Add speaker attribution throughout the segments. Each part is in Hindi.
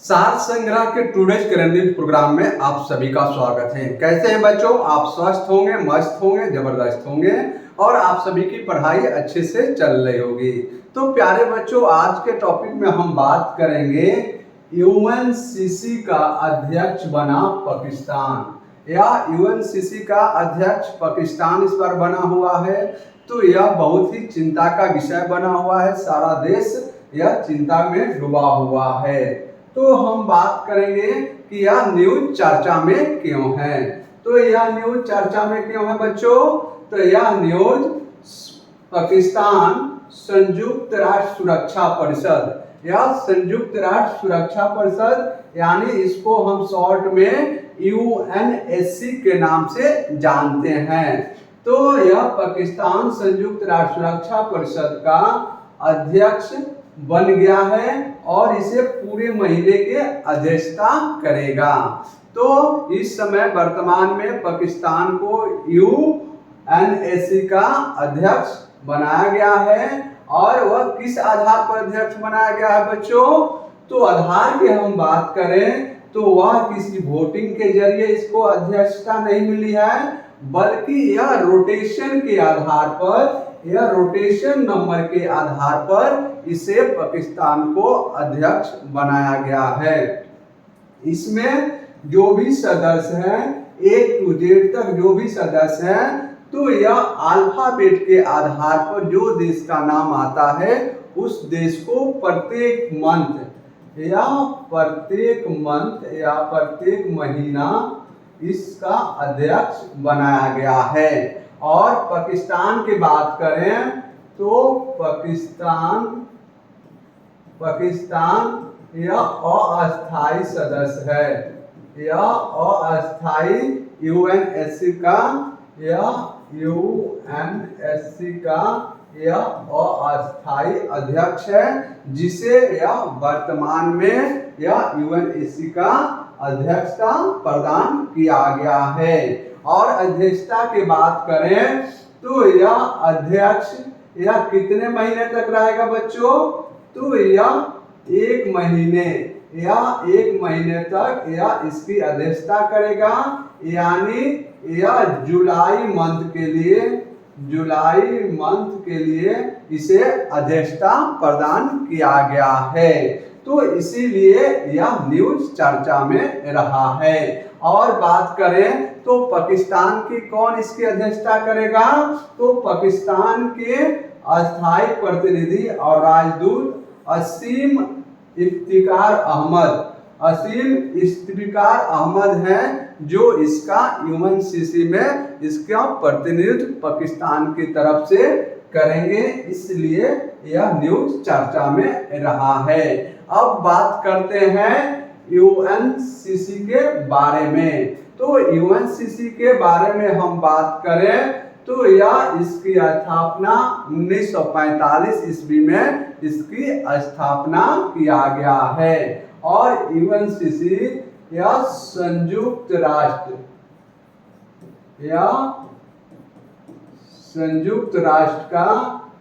Speaker 1: सार संग्रह के टूडेज करेंट प्रोग्राम में आप सभी का स्वागत है। कैसे हैं बच्चों? आप स्वस्थ होंगे, मस्त होंगे, जबरदस्त होंगे और आप सभी की पढ़ाई अच्छे से चल रही होगी। तो प्यारे बच्चों, आज के टॉपिक में हम बात करेंगे यूएनसीसी का अध्यक्ष बना पाकिस्तान, या यूएनसीसी का अध्यक्ष पाकिस्तान इस बार बना हुआ है। तो यह बहुत ही चिंता का विषय बना हुआ है। सारा देश यह चिंता में डूबा हुआ है। तो हम बात करेंगे कि यह न्यूज चर्चा में क्यों है। तो यह न्यूज चर्चा में क्यों है बच्चों? तो यह न्यूज पाकिस्तान संयुक्त राष्ट्र सुरक्षा परिषद, या संयुक्त राष्ट्र सुरक्षा परिषद यानी इसको हम शॉर्ट में यूएनएससी के नाम से जानते हैं। तो यह पाकिस्तान संयुक्त राष्ट्र सुरक्षा परिषद का अध्यक्ष बन गया है और इसे पूरे महीने के अध्यक्षता करेगा। तो इस समय वर्तमान में पाकिस्तान को यूएनएससी का अध्यक्ष बनाया गया है। और वह किस आधार पर अध्यक्ष बनाया गया है बच्चों? तो आधार की हम बात करें तो वह किसी वोटिंग के जरिए इसको अध्यक्षता नहीं मिली है, बल्कि यह रोटेशन के आधार पर, यह रोटेशन नंबर के आधार पर इसे पाकिस्तान को अध्यक्ष बनाया गया है। इसमें जो भी सदस्य हैं, A to Z तक जो भी सदस्य हैं, तो यह अल्फाबेट के आधार पर जो देश का नाम आता है उस देश को प्रत्येक मंथ या प्रत्येक महीना इसका अध्यक्ष बनाया गया है। और पाकिस्तान की बात करें तो पाकिस्तान यह अस्थायी सदस्य है, यह अस्थायी यूएनएससी का, यह अस्थायी अध्यक्ष है, जिसे यह वर्तमान में यह यूएनएससी का अध्यक्षता प्रदान किया गया है। और अध्यक्षता की बात करें तो यह अध्यक्ष यह कितने महीने तक रहेगा बच्चों? तो यह एक महीने तक यह इसकी अध्यक्षता करेगा। यानी यह जुलाई मंथ के लिए इसे अध्यक्षता प्रदान किया गया है। तो इसीलिए यह न्यूज चर्चा में रहा है। और बात करें तो पाकिस्तान की कौन इसकी अध्यक्षता करेगा? तो पाकिस्तान के अस्थायी प्रतिनिधि और राजदूत असीम इफ्तिकार अहमद हैं, जो इसका यूएनसीसी में इसका प्रतिनिधित्व पाकिस्तान की तरफ से करेंगे। इसलिए यह न्यूज चर्चा में रहा है। अब बात करते हैं यूएनसीसी के बारे में। तो यूएनसीसी के बारे में हम बात करें तो यह इसकी स्थापना 1945 ईस्वी में इसकी स्थापना किया गया है। और यूएनसीसी यह संयुक्त राष्ट्र का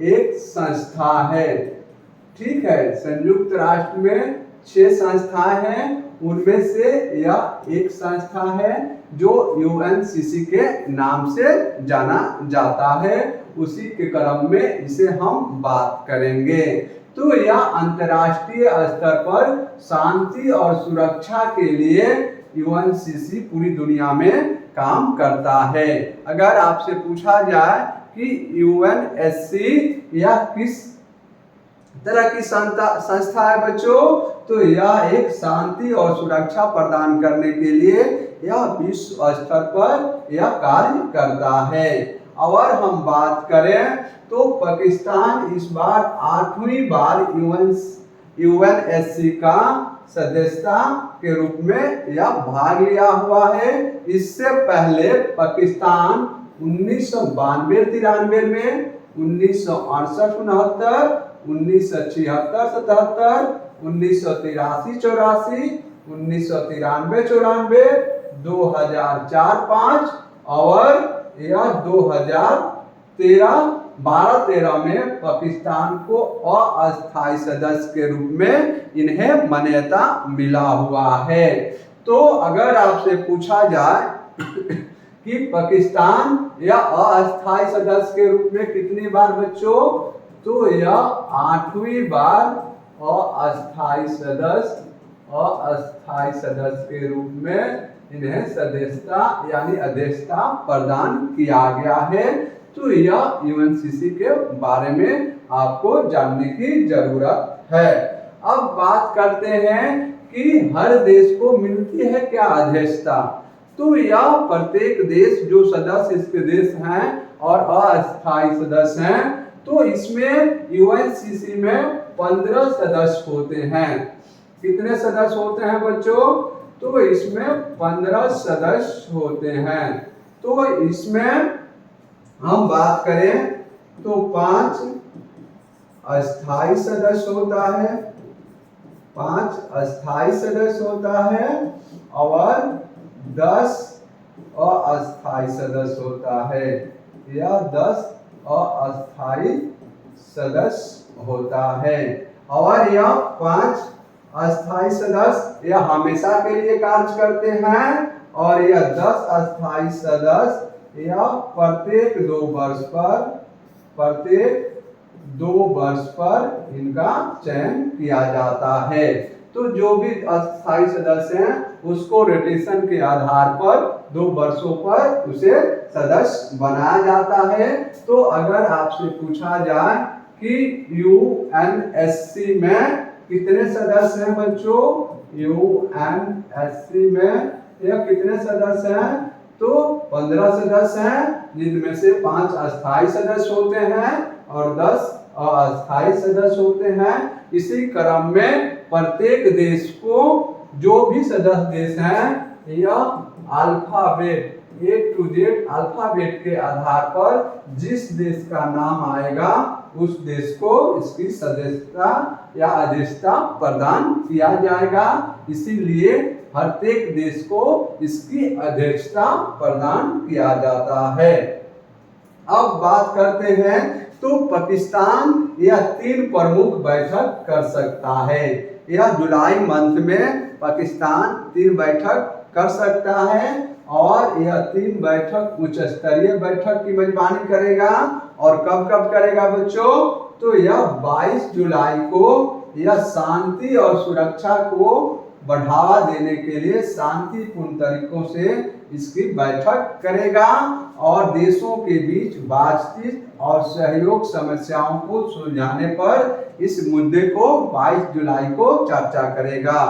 Speaker 1: एक संस्था है। ठीक है, संयुक्त राष्ट्र में 6 संस्थाएं हैं, उनमें से यह एक संस्था है जो यूएनसीसी के नाम से जाना जाता है। उसी के क्रम में इसे हम बात करेंगे। तो यह अंतर्राष्ट्रीय स्तर पर शांति और सुरक्षा के लिए यूएनसीसी पूरी दुनिया में काम करता है। अगर आपसे पूछा जाए कि यूएनएससी यह किस तरह की संस्था है बच्चों, तो यह एक शांति और सुरक्षा प्रदान करने के लिए यह विश्व स्तर पर यह कार्य करता है। और हम बात करें तो पाकिस्तान इस बार 8वीं बार यूएनएससी का सदस्यता के रूप में यह भाग लिया हुआ है। इससे पहले पाकिस्तान 1992-93 में, 1968-69, 1976-77, 1983-84, 1993-94, 2004-05 और यह 2013 12-13 में पाकिस्तान को अस्थायी सदस्य के रूप में इन्हें मान्यता मिला हुआ है। तो अगर आपसे पूछा जाए कि पाकिस्तान या अस्थायी सदस्य के रूप में कितनी बार बच्चों, तो यह 8वीं बार अस्थायी सदस्य के रूप में इन्हें सदस्यता यानी अध्यक्षता प्रदान किया गया है। तो यह यूएनसीसी के बारे में आपको जानने की जरूरत है। अब बात करते हैं कि हर देश को मिलती है क्या अध्यक्षता। तो यह प्रत्येक देश जो सदस्य इसके देश हैं और अस्थायी सदस्य हैं, तो इसमें यूएनसीसी में 15 सदस्य होते हैं। कितने सदस्य होते हैं बच्चों, तो इसमें 15 सदस्य होते हैं। तो इसमें हम बात करें तो 5 अस्थायी सदस्य होता है, 5 अस्थायी सदस्य होता है और 10 अस्थायी सदस्य होता है, या 10 अस्थायी सदस्य होता है। और यह 5 अस्थायी सदस्य यह हमेशा के लिए कार्य करते हैं और यह 10 अस्थायी सदस्य यह प्रत्येक 2 वर्ष पर इनका चयन किया जाता है। तो जो भी अस्थायी सदस्य हैं उसको रोटेशन के आधार पर 2 वर्षों पर उसे सदस्य बनाया जाता है। तो अगर आपसे पूछा जाए कि यूएनएससी में कितने सदस्य हैं बच्चों, यूएनएससी में यह कितने सदस्य हैं, तो 15 सदस्य हैं, जिनमें से 5 अस्थायी सदस्य होते हैं और 10 अस्थायी सदस्य होते हैं। इसी क्रम में प्रत्येक देश को जो भी सदस्य देश हैं यह alphabet A to Z alphabet के आधार पर जिस देश का नाम आएगा उस देश को इसकी सदस्यता या अध्यक्षता प्रदान किया जाएगा। इसीलिए प्रत्येक देश को इसकी अध्यक्षता प्रदान किया जाता है। अब बात करते हैं तो पाकिस्तान यह 3 प्रमुख बैठक कर सकता है। यह जुलाई मंथ में पाकिस्तान 3 बैठक कर सकता है और यह 3 बैठक उच्च स्तरीय बैठक की मेजबानी करेगा। और कब कब करेगा बच्चों, तो यह 22 जुलाई को यह शांति और सुरक्षा को बढ़ावा देने के लिए शांतिपूर्ण तरीकों से इसकी बैठक करेगा और देशों के बीच बातचीत और सहयोग समस्याओं को सुलझाने पर इस मुद्दे को 22 जुलाई को चर्चा करेगा।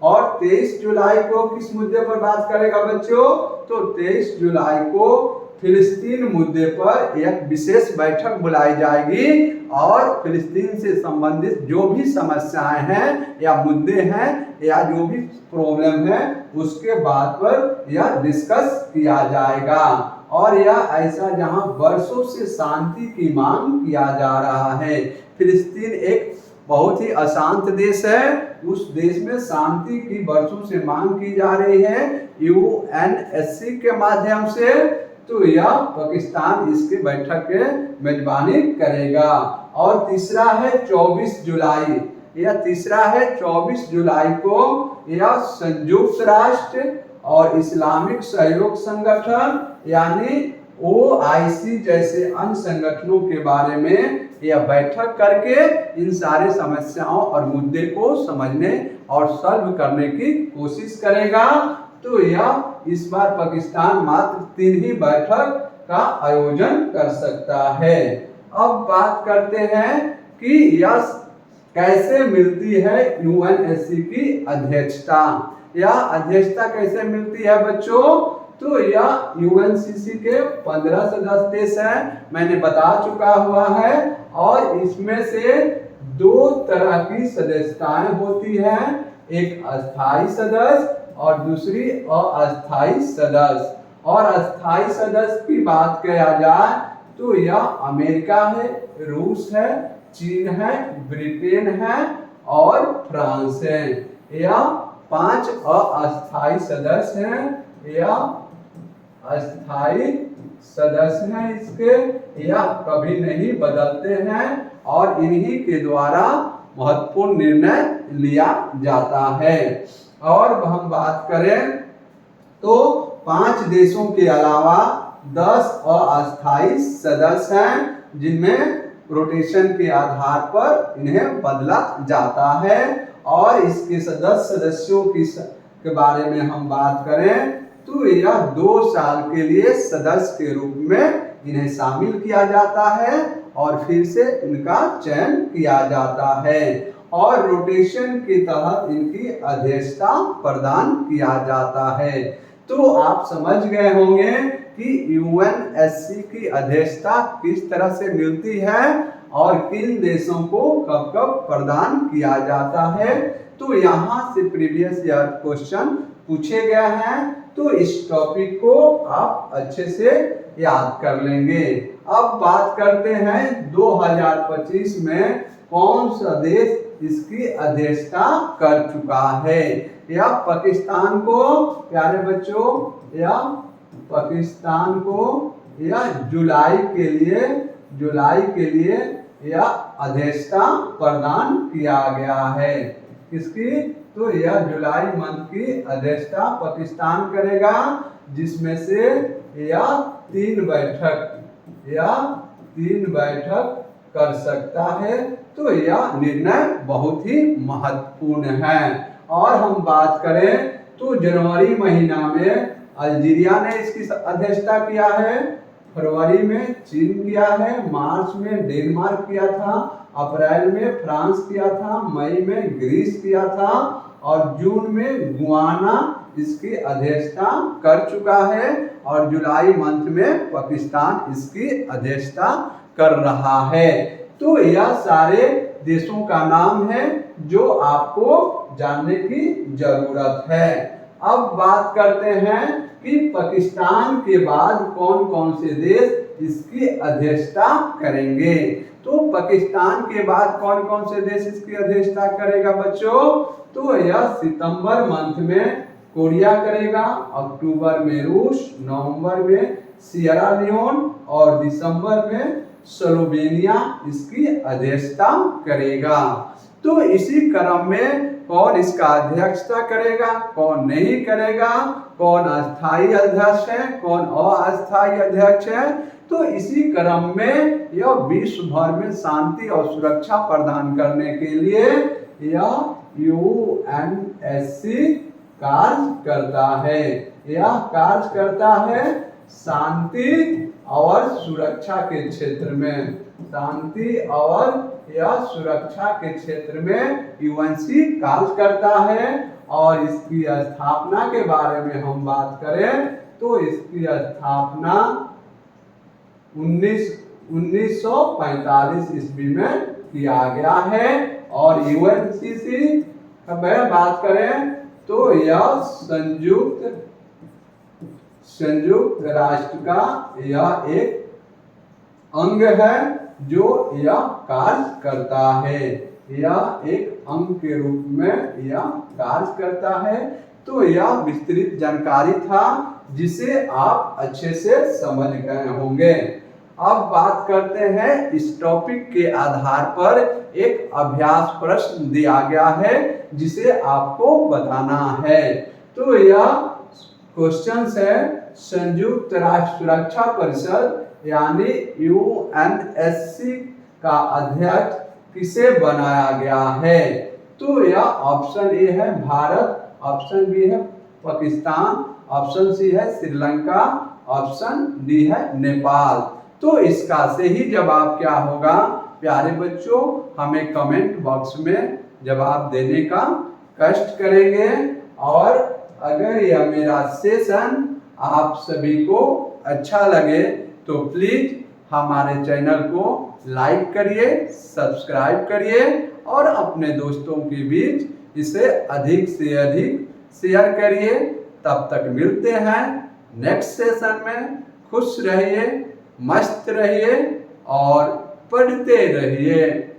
Speaker 1: और 23 जुलाई को किस मुद्दे पर बात करेगा बच्चों, तो 23 जुलाई को फिलिस्तीन मुद्दे पर एक विशेष बैठक बुलाई जाएगी और फिलिस्तीन से संबंधित जो भी समस्याएं हैं या मुद्दे हैं या जो भी प्रॉब्लम है उसके बात पर यह डिस्कस किया जाएगा। और यह ऐसा जहां वर्षों से शांति की मांग किया जा रहा है। फिलिस्तीन एक बहुत ही अशांत देश है, उस देश में शांति की वर्षों से मांग की जा रही है यूएनएससी के माध्यम से। तो यह पाकिस्तान इसके बैठक के मेजबानी करेगा। और तीसरा है 24 जुलाई, यह तीसरा है 24 जुलाई को यह संयुक्त राष्ट्र और इस्लामिक सहयोग संगठन यानी OIC जैसे अन्य संगठनों के बारे में यह बैठक करके इन सारे समस्याओं और मुद्दे को समझने और सॉल्व करने की कोशिश करेगा। तो यह इस बार पाकिस्तान मात्र 3 ही बैठक का आयोजन कर सकता है। अब बात करते हैं कि यह कैसे मिलती है यूएनएससी की अध्यक्षता। यह अध्यक्षता कैसे मिलती है बच्चों, तो यह यूएनसीसी के 15 सदस्य देश हैं, मैंने बता चुका हुआ है। और इसमें से 2 तरह की सदस्यताएं होती हैं, एक अस्थायी सदस्य और दूसरी अस्थायी सदस्य। और अस्थायी सदस्य की बात किया जाए तो यह अमेरिका है, रूस है, चीन है, ब्रिटेन है और फ्रांस है। यह 5 अस्थायी सदस्य हैं या अस्थायी सदस्य हैं इसके, यह कभी नहीं बदलते हैं और इन्हीं के द्वारा महत्वपूर्ण निर्णय लिया जाता है। और हम बात करें तो 5 देशों के अलावा 10 अस्थायी सदस्य हैं जिनमें रोटेशन के आधार पर इन्हें बदला जाता है। और इसके सदस्यों के बारे में हम बात करें तो यह 2 साल के लिए सदस्य के रूप में इन्हें शामिल किया जाता है और फिर से इनका चयन किया जाता है और रोटेशन के तहत इनकी अध्यक्षता प्रदान किया जाता है। तो आप समझ गए होंगे कि यूएनएससी की अध्यक्षता किस तरह से मिलती है और किन देशों को कब कब प्रदान किया जाता है। तो यहाँ से प्रीवियस ईयर क्वेश्चन पूछे गए हैं, तो इस टॉपिक को आप अच्छे से याद कर लेंगे। अब बात करते हैं 2025 में कौन सा देश इसकी अध्यक्षता कर चुका है। या पाकिस्तान को, प्यारे बच्चों, या पाकिस्तान को या जुलाई के लिए यह अध्यक्षता प्रदान किया गया है। किसकी? तो यह जुलाई मंथ की अध्यक्षता पाकिस्तान करेगा, जिसमें से यह 3 बैठक कर सकता है। तो यह निर्णय बहुत ही महत्वपूर्ण है। और हम बात करें तो जनवरी महीना में अल्जीरिया ने इसकी अध्यक्षता किया है, फरवरी में चीन किया है, मार्च में डेनमार्क किया था, अप्रैल में फ्रांस किया था, मई में ग्रीस किया था और जून में गुयाना इसकी अध्यक्षता कर चुका है और जुलाई मंथ में पाकिस्तान इसकी अध्यक्षता कर रहा है। तो यह सारे देशों का नाम है जो आपको जानने की जरूरत है। अब बात करते हैं कि पाकिस्तान के बाद कौन कौन से देश इसकी अध्यक्षता करेंगे। तो पाकिस्तान के बाद कौन कौन से देश इसकी अध्यक्षता करेगा बच्चों? तो यह सितंबर मंथ में कोरिया करेगा, अक्टूबर में रूस, नवंबर में सियरा लियोन और दिसंबर में स्लोवेनिया इसकी अध्यक्षता करेगा। तो इसी क्रम में कौन इसका अध्यक्षता करेगा, कौन नहीं करेगा, कौन अस्थायी अध्यक्ष है, कौन अस्थायी अध्यक्ष है। तो इसी क्रम में यह विश्व भर में शांति और सुरक्षा प्रदान करने के लिए यह यूएनएससी कार्य करता है। यह कार्य करता है शांति और सुरक्षा के क्षेत्र में, शांति और या सुरक्षा के क्षेत्र में यूएनसी कार्य करता है। और इसकी स्थापना के बारे में हम बात करें तो इसकी स्थापना 1945 ईस्वी में किया गया है। और यूएनसीसी में बात करें तो यह संयुक्त राष्ट्र का यह एक अंग है जो यह कार्य करता है, यह एक अंग के रूप में यह कार्य करता है। तो यह विस्तृत जानकारी था जिसे आप अच्छे से समझ गए होंगे। अब बात करते हैं इस टॉपिक के आधार पर एक अभ्यास प्रश्न दिया गया है जिसे आपको बताना है। तो यह क्वेश्चन है, संयुक्त राष्ट्र सुरक्षा परिषद यानी यूएनएससी का अध्यक्ष किसे बनाया गया है। तो यह ऑप्शन ए है भारत, ऑप्शन बी है पाकिस्तान, ऑप्शन सी है श्रीलंका, ऑप्शन डी है नेपाल। तो इसका सही जवाब क्या होगा प्यारे बच्चों, हमें कमेंट बॉक्स में जवाब देने का कष्ट करेंगे। और अगर यह मेरा सेशन आप सभी को अच्छा लगे तो प्लीज हमारे चैनल को लाइक करिए, सब्सक्राइब करिए और अपने दोस्तों के बीच इसे अधिक से अधिक शेयर करिए। तब तक मिलते हैं नेक्स्ट सेशन में। खुश रहिए, मस्त रहिए और पढ़ते रहिए।